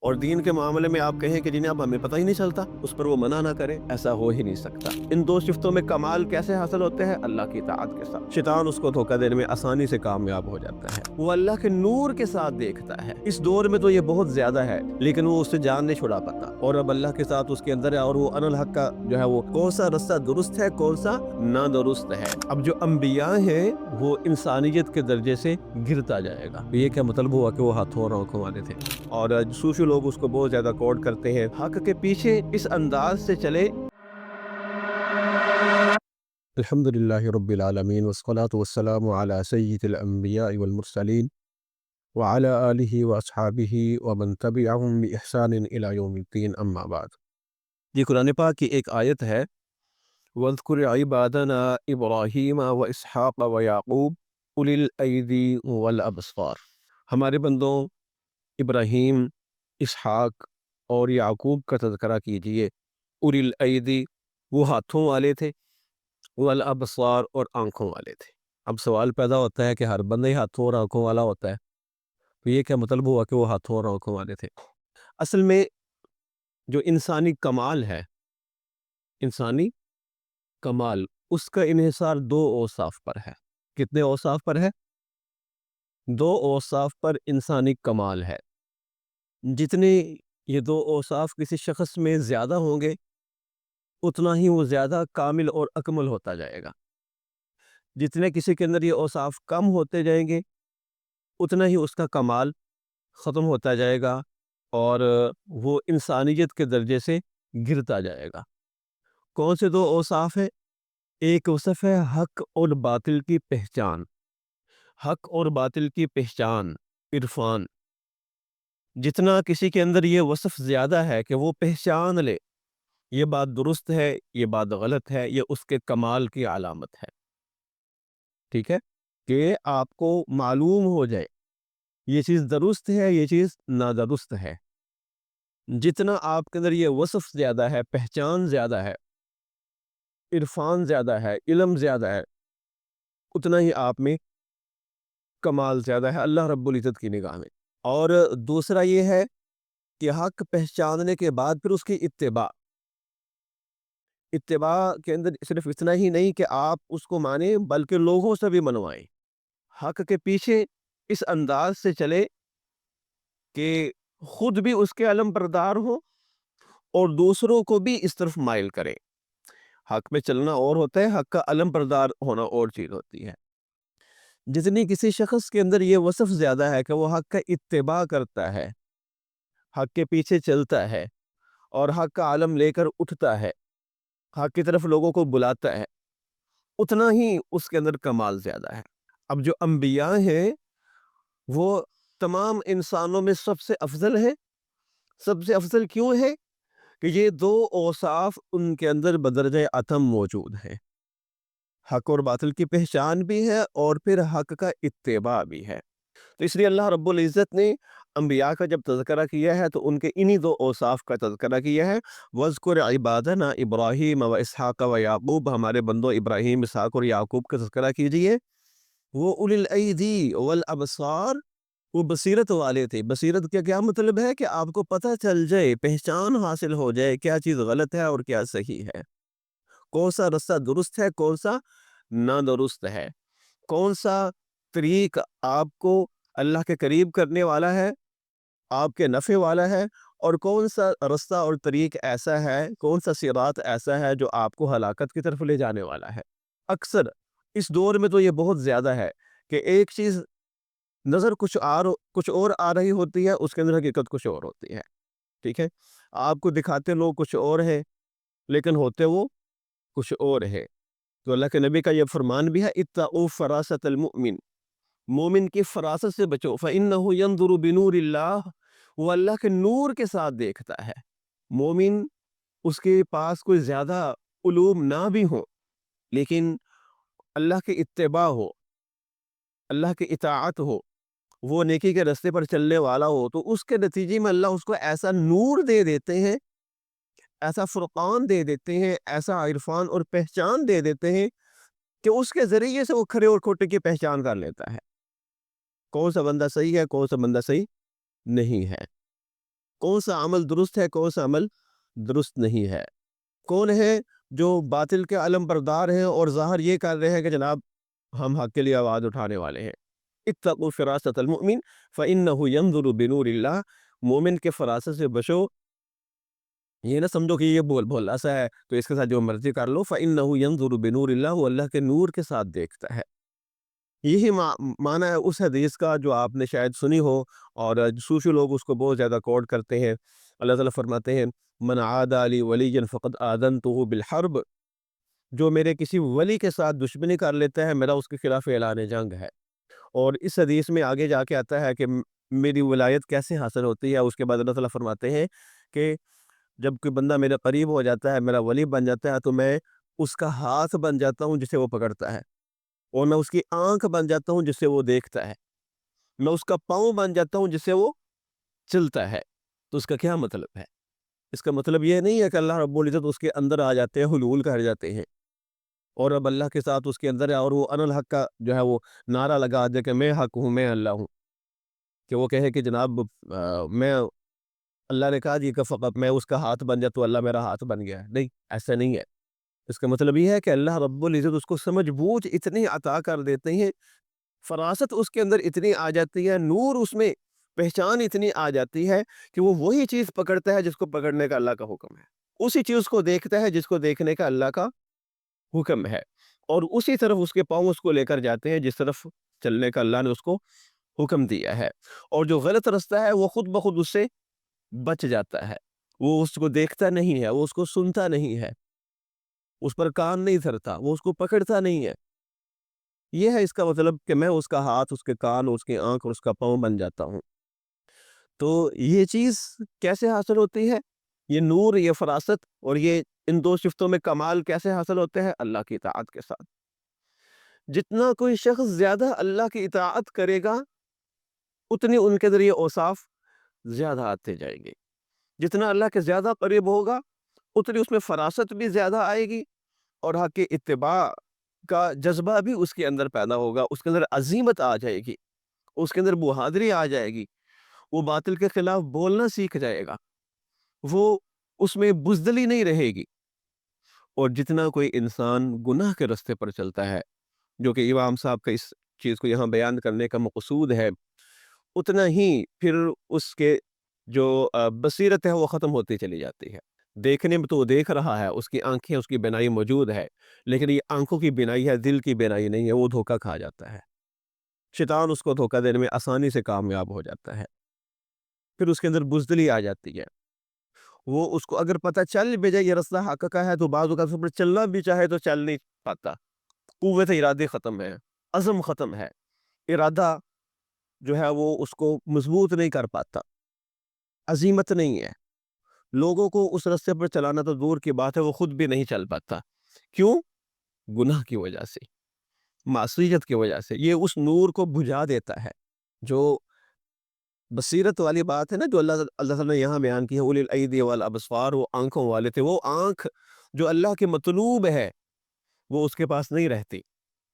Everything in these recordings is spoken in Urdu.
اور دین کے معاملے میں آپ کہیں کہ جنہیں اب ہمیں پتہ ہی نہیں چلتا، اس پر وہ منع نہ کرے، ایسا ہو ہی نہیں سکتا۔ ان دو صفتوں میں کمال کیسے حاصل ہوتے ہیں؟ اللہ کی اطاعت کے ساتھ۔ شیطان اس کو دھوکہ دینے میں آسانی سے کامیاب ہو جاتا ہے، وہ اللہ کے نور کے ساتھ دیکھتا ہے۔ اس دور میں تو یہ بہت زیادہ ہے، لیکن وہ اس سے جان نہیں چھڑا پاتا، اور اب اللہ کے ساتھ اس کے اندر ہے، اور وہ ان الحق کا جو ہے وہ کون سا رستہ درست ہے، کون سا نادرست ہے۔ اب جو انبیاء ہیں وہ انسانیت کے درجے سے گرتا جائے گا۔ یہ کیا مطلب ہوا کہ وہ ہاتھوں اور آنکھوں والے تھے؟ اور صوفی لوگ اس کو بہت زیادہ کوٹ کرتے ہیں، حق کے پیچھے اس انداز سے چلے۔ الحمد للہ رب العالمین والصلاة والسلام علی سید الانبیاء والمرسلین وعلی آلہ واصحابہ ومن تبعہم بإحسان الی یوم الدین، اما بعد۔ یہ قرآن پاک کی ایک آیت ہے، وَاذْكُرْ عِبَادَنَا إِبْرَاهِيمَ وَإِسْحَاقَ وَيَعْقُوبَ أُولِي الْأَيْدِي وَالْأَبْصَارِ۔ ہمارے بندوں ابراہیم، اسحاق اور یعقوب کا تذکرہ کیجئے۔ اولی الایدی، وہ ہاتھوں والے تھے، والابصار، اور آنکھوں والے تھے۔ اب سوال پیدا ہوتا ہے کہ ہر بندہ ہی ہاتھوں اور آنکھوں والا ہوتا ہے، تو یہ کیا مطلب ہوا کہ وہ ہاتھوں اور آنکھوں والے تھے؟ اصل میں جو انسانی کمال ہے، انسانی کمال، اس کا انحصار دو اوصاف پر ہے۔ کتنے اوصاف پر ہے؟ دو اوصاف پر انسانی کمال ہے۔ جتنے یہ دو اوصاف کسی شخص میں زیادہ ہوں گے، اتنا ہی وہ زیادہ کامل اور اکمل ہوتا جائے گا۔ جتنے کسی کے اندر یہ اوصاف کم ہوتے جائیں گے، اتنا ہی اس کا کمال ختم ہوتا جائے گا، اور وہ انسانیت کے درجے سے گرتا جائے گا۔ کون سے دو اوصاف ہیں؟ ایک وصف ہے حق اور باطل کی پہچان۔ حق اور باطل کی پہچان، عرفان۔ جتنا کسی کے اندر یہ وصف زیادہ ہے کہ وہ پہچان لے یہ بات درست ہے، یہ بات غلط ہے، یہ اس کے کمال کی علامت ہے۔ ٹھیک ہے، کہ آپ کو معلوم ہو جائے یہ چیز درست ہے، یہ چیز نادرست ہے۔ جتنا آپ کے اندر یہ وصف زیادہ ہے، پہچان زیادہ ہے، عرفان زیادہ ہے، علم زیادہ ہے، اتنا ہی آپ میں کمال زیادہ ہے اللہ رب العزت کی نگاہ میں۔ اور دوسرا یہ ہے کہ حق پہچاننے کے بعد پھر اس کی اتباع۔ اتباع کے اندر صرف اتنا ہی نہیں کہ آپ اس کو مانیں، بلکہ لوگوں سے بھی منوائیں۔ حق کے پیچھے اس انداز سے چلے کہ خود بھی اس کے علم بردار ہو اور دوسروں کو بھی اس طرف مائل کرے۔ حق میں چلنا اور ہوتا ہے، حق کا علم بردار ہونا اور چیز ہوتی ہے۔ جتنی کسی شخص کے اندر یہ وصف زیادہ ہے کہ وہ حق کا اتباع کرتا ہے، حق کے پیچھے چلتا ہے، اور حق کا علم لے کر اٹھتا ہے، حق کی طرف لوگوں کو بلاتا ہے، اتنا ہی اس کے اندر کمال زیادہ ہے۔ اب جو انبیاء ہیں وہ تمام انسانوں میں سب سے افضل ہیں۔ سب سے افضل کیوں ہے؟ کہ یہ دو اوصاف ان کے اندر بدرجہ اتم موجود ہیں۔ حق اور باطل کی پہچان بھی ہے، اور پھر حق کا اتباع بھی ہے۔ تو اس لیے اللہ رب العزت نے انبیاء کا جب تذکرہ کیا ہے تو ان کے انہی دو اوصاف کا تذکرہ کیا ہے۔ وَاذْكُرْ عِبَادَنَا إِبْرَاهِيمَ وَإِسْحَاقَ وَيَعْقُوبَ، ہمارے بندوں ابراہیم، اسحاق اور یعقوب کا تذکرہ کیجئے۔ وہ اولی الایدی والابصار، وہ بصیرت والے تھے۔ بصیرت کا کیا مطلب ہے؟ کہ آپ کو پتہ چل جائے، پہچان حاصل ہو جائے کیا چیز غلط ہے اور کیا صحیح ہے، کون سا رستہ درست ہے، کون سا نادرست ہے، کون سا طریق آپ کو اللہ کے قریب کرنے والا ہے، آپ کے نفع والا ہے، اور کون سا رستہ اور طریق ایسا ہے، کون سا صراط ایسا ہے جو آپ کو ہلاکت کی طرف لے جانے والا ہے۔ اکثر اس دور میں تو یہ بہت زیادہ ہے کہ ایک چیز نظر کچھ اور آ رہی ہوتی ہے، اس کے اندر حقیقت کچھ اور ہوتی ہے۔ ٹھیک ہے، آپ کو دکھاتے لوگ کچھ اور ہے، لیکن ہوتے وہ کچھ اور ہے۔ تو اللہ کے نبی کا یہ فرمان بھی ہے، اتقوا فراست المؤمن، مومن کی فراست سے بچو، فإنہ ينظر بنور اللہ، وہ اللہ کے نور کے ساتھ دیکھتا ہے۔ مومن، اس کے پاس کوئی زیادہ علوم نہ بھی ہو، لیکن اللہ کی اتباع ہو، اللہ کی اطاعت ہو، وہ نیکی کے راستے پر چلنے والا ہو، تو اس کے نتیجے میں اللہ اس کو ایسا نور دے دیتے ہیں، ایسا فرقان دے دیتے ہیں، ایسا عرفان اور پہچان دے دیتے ہیں کہ اس کے ذریعے سے وہ کھرے اور کھوٹے کی پہچان کر لیتا ہے، کون سا بندہ صحیح ہے، کون سا بندہ صحیح نہیں ہے۔ کون سا عمل درست ہے، کون سا عمل درست نہیں ہے، کون ہے جو باطل کے علم بردار ہیں اور ظاہر یہ کر رہے ہیں کہ جناب ہم حق کے لیے آواز اٹھانے والے ہیں۔ اتقوا فراست المؤمن فإنه ينظر بنور اللہ، مومن کے فراست سے بچو، یہ نہ سمجھو کہ یہ بول ایسا ہے تو اس کے ساتھ جو مرضی کر لو، فإنه ينظر بنور اللہ، وہ اللہ کے نور کے ساتھ دیکھتا ہے۔ یہی معنی ہے اس حدیث کا جو آپ نے شاید سنی ہو، اور صوفی لوگ اس کو بہت زیادہ کوٹ کرتے ہیں۔ اللہ تعالیٰ فرماتے ہیں من عادى لي وليا فقد آذنته بالحرب، جو میرے کسی ولی کے ساتھ دشمنی کر لیتا ہے میرا اس کے خلاف اعلان جنگ ہے۔ اور اس حدیث میں آگے جا کے آتا ہے کہ میری ولایت کیسے حاصل ہوتی ہے۔ اس کے بعد اللہ تعالیٰ فرماتے ہیں کہ جب کوئی بندہ میرے قریب ہو جاتا ہے، میرا ولی بن جاتا ہے، تو میں اس کا ہاتھ بن جاتا ہوں جسے وہ پکڑتا ہے، اور میں اس کی آنکھ بن جاتا ہوں جس سے وہ دیکھتا ہے، میں اس کا پاؤں بن جاتا ہوں جس سے وہ چلتا ہے۔ تو اس کا کیا مطلب ہے؟ اس کا مطلب یہ نہیں ہے کہ اللہ رب العزت اس کے اندر آ جاتے ہیں، حلول کر جاتے ہیں، اور اب اللہ کے ساتھ اس کے اندر ہے، اور وہ انا الحق کا جو ہے وہ نعرہ لگا دے کہ میں حق ہوں، میں اللہ ہوں، کہ وہ کہے کہ جناب میں اللہ نے کہا جی کہ فقط میں اس کا ہاتھ بن جائے تو اللہ میرا ہاتھ بن گیا۔ نہیں، ایسا نہیں ہے۔ اس کا مطلب یہ ہے کہ اللہ رب العزت اس کو سمجھ بوجھ اتنی عطا کر دیتے ہیں، فراست اس کے اندر اتنی آ جاتی ہے، نور اس میں، پہچان اتنی آ جاتی ہے کہ وہ وہی چیز پکڑتا ہے جس کو پکڑنے کا اللہ کا حکم ہے، اسی چیز کو دیکھتا ہے جس کو دیکھنے کا اللہ کا حکم ہے، اور اسی طرف اس کے پاؤں اس کو لے کر جاتے ہیں جس طرف چلنے کا اللہ نے اس کو حکم دیا ہے۔ اور جو غلط رستہ ہے وہ خود بخود اس سے بچ جاتا ہے، وہ اس کو دیکھتا نہیں ہے، وہ اس کو سنتا نہیں ہے، اس پر کان نہیں دھرتا، وہ اس کو پکڑتا نہیں ہے۔ یہ ہے اس کا مطلب کہ میں اس کا ہاتھ، اس کے کان، اس کی آنکھ اور اس کا پاؤں بن جاتا ہوں۔ تو یہ چیز کیسے حاصل ہوتی ہے؟ یہ نور، یہ فراست اور یہ ان دو صفتوں میں کمال کیسے حاصل ہوتے ہیں؟ اللہ کی اطاعت کے ساتھ۔ جتنا کوئی شخص زیادہ اللہ کی اطاعت کرے گا، اتنی ان کے ذریعے اوصاف زیادہ آتے جائیں گے۔ جتنا اللہ کے زیادہ قریب ہوگا، اتنی اس میں فراست بھی زیادہ آئے گی، اور حق کی اتباع کا جذبہ بھی اس کے اندر پیدا ہوگا، اس کے اندر عزیمت آ جائے گی، اس کے اندر بہادری آ جائے گی، وہ باطل کے خلاف بولنا سیکھ جائے گا، وہ اس میں بزدلی نہیں رہے گی۔ اور جتنا کوئی انسان گناہ کے رستے پر چلتا ہے، جو کہ امام صاحب کا اس چیز کو یہاں بیان کرنے کا مقصود ہے، اتنا ہی پھر اس کے جو بصیرت ہے وہ ختم ہوتی چلی جاتی ہے۔ دیکھنے میں تو وہ دیکھ رہا ہے، اس کی آنکھیں، اس کی بینائی موجود ہے، لیکن یہ آنکھوں کی بینائی ہے، دل کی بینائی نہیں ہے، وہ دھوکہ کھا جاتا ہے۔ شیطان اس کو دھوکہ دینے میں آسانی سے کامیاب ہو جاتا ہے، پھر اس کے اندر بزدلی آ جاتی ہے۔ وہ اس کو اگر پتہ چل بھی جائے یہ رستہ حق کا ہے، تو بعض اوقات اس پر چلنا بھی چاہے تو چل نہیں پاتا، قوت ارادے ختم ہے، عزم ختم ہے، ارادہ جو ہے وہ اس کو مضبوط نہیں کر پاتا، عزیمت نہیں ہے۔ لوگوں کو اس رستے پر چلانا تو دور کی بات ہے، وہ خود بھی نہیں چل پاتا۔ کیوں؟ گناہ کی وجہ سے، معصیت کی وجہ سے۔ یہ اس نور کو بجھا دیتا ہے۔ جو بصیرت والی بات ہے نا، جو اللہ تعالیٰ نے یہاں بیان کی ہے، اولی الایدی والابصار، وہ آنکھوں والے تھے، وہ آنکھ جو اللہ کے مطلوب ہے وہ اس کے پاس نہیں رہتی۔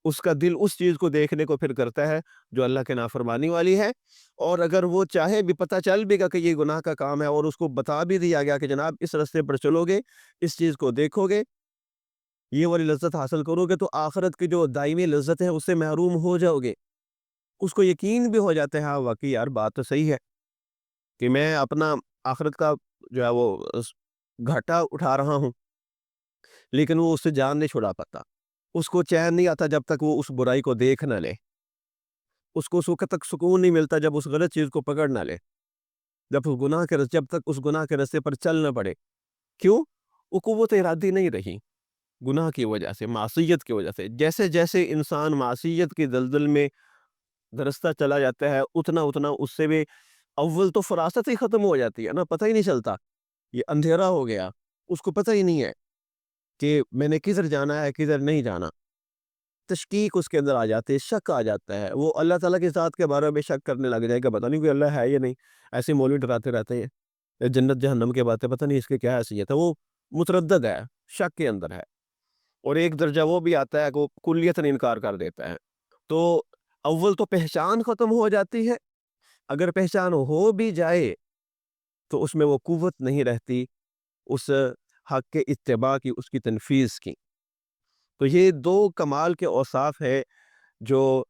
اس کا دل اس چیز کو دیکھنے کو پھر کرتا ہے جو اللہ کے نافرمانی والی ہے، اور اگر وہ چاہے بھی، پتہ چل بھی گا کہ یہ گناہ کا کام ہے، اور اس کو بتا بھی دیا گیا کہ جناب اس رستے پر چلو گے، اس چیز کو دیکھو گے، یہ والی لذت حاصل کرو گے، تو آخرت کی جو دائمی لذت ہے اس سے محروم ہو جاؤ گے۔ اس کو یقین بھی ہو جاتا ہے، ہاں واقعی یار بات تو صحیح ہے کہ میں اپنا آخرت کا جو ہے وہ گھاٹا اٹھا رہا ہوں، لیکن وہ اس سے جان نہیں چھڑا پاتا۔ اس کو چین نہیں آتا جب تک وہ اس برائی کو دیکھ نہ لے، اس کو اس وقت تک سکون نہیں ملتا جب اس غلط چیز کو پکڑ نہ لے، جب تک اس گناہ کے رستے پر چل نہ پڑے۔ کیوں؟ وہ قوت ارادی نہیں رہی، گناہ کی وجہ سے، معصیت کی وجہ سے۔ جیسے جیسے انسان معصیت کی دلدل میں درستہ چلا جاتا ہے، اتنا اتنا اس سے بھی اول تو فراست ہی ختم ہو جاتی ہے نا، پتہ ہی نہیں چلتا، یہ اندھیرا ہو گیا، اس کو پتہ ہی نہیں ہے کہ میں نے کدھر جانا ہے، کدھر نہیں جانا۔ تشکیک اس کے اندر آ جاتی ہے، شک آ جاتا ہے، وہ اللہ تعالیٰ کی ذات کے بارے میں شک کرنے لگ جائے گا، پتہ نہیں کوئی اللہ ہے یا نہیں، ایسے مولوی ڈراتے رہتے ہیں جنت جہنم کے باتیں، پتہ نہیں اس کے کیا حیثیت ہے، وہ متردد ہے، شک کے اندر ہے، اور ایک درجہ وہ بھی آتا ہے کہ وہ کلیتاً انکار کر دیتا ہے۔ تو اول تو پہچان ختم ہو جاتی ہے، اگر پہچان ہو بھی جائے تو اس میں وہ قوت نہیں رہتی اس حق کے اتباع کی، اس کی تنفیذ کی۔ تو یہ دو کمال کے اوصاف ہے جو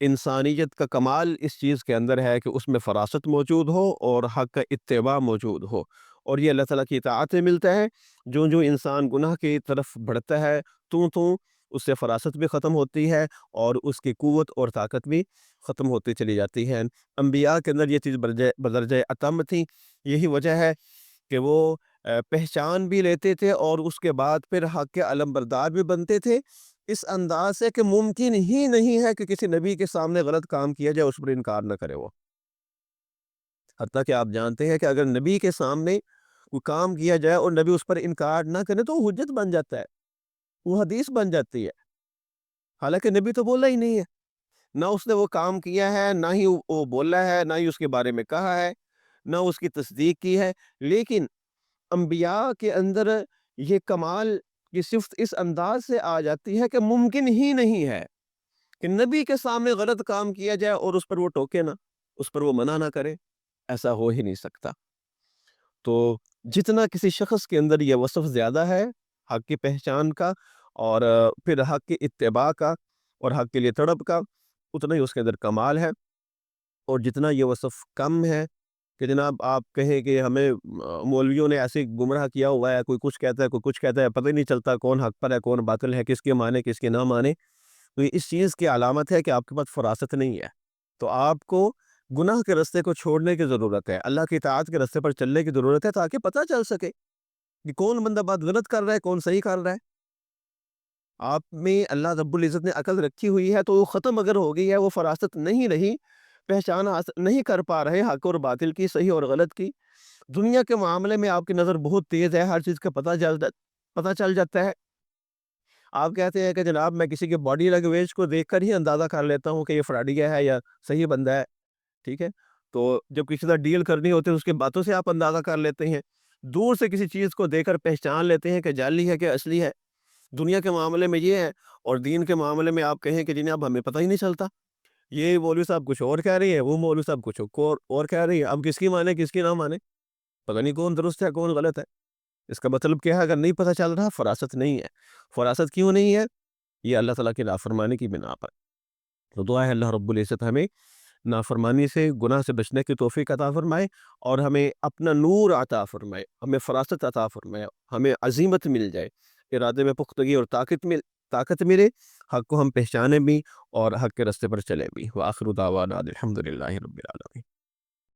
انسانیت کا کمال اس چیز کے اندر ہے کہ اس میں فراست موجود ہو اور حق کا اتباع موجود ہو، اور یہ اللہ تعالیٰ کی اطاعت سے ملتا ہے۔ جو انسان گناہ کی طرف بڑھتا ہے تو اس سے فراست بھی ختم ہوتی ہے اور اس کی قوت اور طاقت بھی ختم ہوتی چلی جاتی ہے۔ انبیاء کے اندر یہ چیز بدرجہ اتم تھی، یہی وجہ ہے کہ وہ پہچان بھی لیتے تھے اور اس کے بعد پھر حق کے علم بردار بھی بنتے تھے، اس انداز سے کہ ممکن ہی نہیں ہے کہ کسی نبی کے سامنے غلط کام کیا جائے اس پر انکار نہ کرے وہ۔ حتیٰ کہ آپ جانتے ہیں کہ اگر نبی کے سامنے کوئی کام کیا جائے اور نبی اس پر انکار نہ کرے تو وہ حجت بن جاتا ہے، وہ حدیث بن جاتی ہے، حالانکہ نبی تو بولا ہی نہیں ہے، نہ اس نے وہ کام کیا ہے، نہ ہی وہ بولا ہے، نہ ہی اس کے بارے میں کہا ہے، نہ اس کی تصدیق کی ہے، لیکن انبیاء کے اندر یہ کمال کی صفت اس انداز سے آ جاتی ہے کہ ممکن ہی نہیں ہے کہ نبی کے سامنے غلط کام کیا جائے اور اس پر وہ ٹوکے نہ، اس پر وہ منع نہ کرے، ایسا ہو ہی نہیں سکتا۔ تو جتنا کسی شخص کے اندر یہ وصف زیادہ ہے حق کی پہچان کا اور پھر حق کی اتباع کا اور حق کے لیے تڑپ کا، اتنا ہی اس کے اندر کمال ہے، اور جتنا یہ وصف کم ہے کہ جناب آپ کہیں کہ ہمیں مولویوں نے ایسے گمراہ کیا ہوا ہے، کوئی کچھ کہتا ہے کوئی کچھ کہتا ہے، پتہ ہی نہیں چلتا کون حق پر ہے کون باطل ہے، کس کے مانے کس کے نہ مانے، تو یہ اس چیز کی علامت ہے کہ آپ کے پاس فراست نہیں ہے۔ تو آپ کو گناہ کے رستے کو چھوڑنے کی ضرورت ہے، اللہ کی اطاعت کے رستے پر چلنے کی ضرورت ہے، تاکہ پتہ چل سکے کہ کون بندہ بات غلط کر رہا ہے کون صحیح کر رہا ہے۔ آپ میں اللہ رب العزت نے عقل رکھی ہوئی ہے تو وہ ختم اگر ہو گئی ہے، وہ فراست نہیں رہی، پہچان نہیں کر پا رہے حق اور باطل کی، صحیح اور غلط کی، دنیا کے معاملے میں آپ کی نظر بہت تیز ہے، ہر چیز کا پتہ چل جاتا ہے۔ آپ کہتے ہیں کہ جناب میں کسی کے باڈی لینگویج کو دیکھ کر ہی اندازہ کر لیتا ہوں کہ یہ فراڈیہ ہے یا صحیح بندہ ہے، ٹھیک ہے؟ تو جب کسی سے ڈیل کرنی ہوتی ہے اس کے باتوں سے آپ اندازہ کر لیتے ہیں، دور سے کسی چیز کو دیکھ کر پہچان لیتے ہیں کہ جعلی ہے کہ اصلی ہے۔ دنیا کے معاملے میں یہ ہے، اور دین کے معاملے میں آپ کہیں کہ جناب ہمیں پتہ ہی نہیں چلتا، یہ مولوی صاحب کچھ اور کہہ رہی ہے، وہ مولوی صاحب کچھ اور کہہ رہی ہے، اب کس کی مانے کس کی نہ مانے، پتہ نہیں کون درست ہے کون غلط ہے۔ اس کا مطلب کیا ہے؟ اگر نہیں پتہ چل رہا، فراست نہیں ہے۔ فراست کیوں نہیں ہے؟ یہ اللہ تعالیٰ کی نافرمانی کی بنا پر۔ تو دعا ہے اللہ رب العزت ہمیں نافرمانی سے، گناہ سے بچنے کی توفیق عطا فرمائے، اور ہمیں اپنا نور عطا فرمائے، ہمیں فراست عطا فرمائے، ہمیں عزیمت مل جائے، ارادے میں پختگی اور طاقت ملے، حق کو ہم پہچانیں بھی اور حق کے رستے پر چلیں بھی۔ وآخر دعوانا الحمدللہ رب العالمین۔